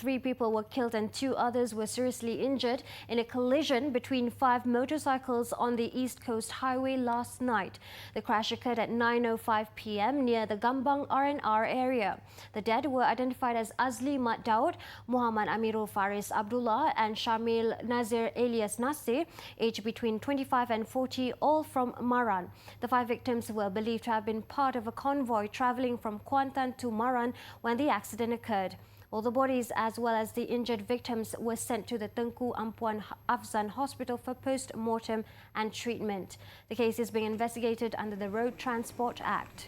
3 people were killed and 2 others were seriously injured in a collision between 5 motorcycles on the East Coast Highway last night. The crash occurred at 9:05 p.m. near the Gambang R&R area. The dead were identified as Azli Mat Daud, Muhammad Amirul Faris Abdullah and Shamil Nazir alias Nasir, aged between 25 and 40, all from Maran. The 5 victims were believed to have been part of a convoy travelling from Kuantan to Maran when the accident occurred. All the bodies as well as the injured victims were sent to the Tengku Ampuan Afzan Hospital for post-mortem and treatment. The case is being investigated under the Road Transport Act.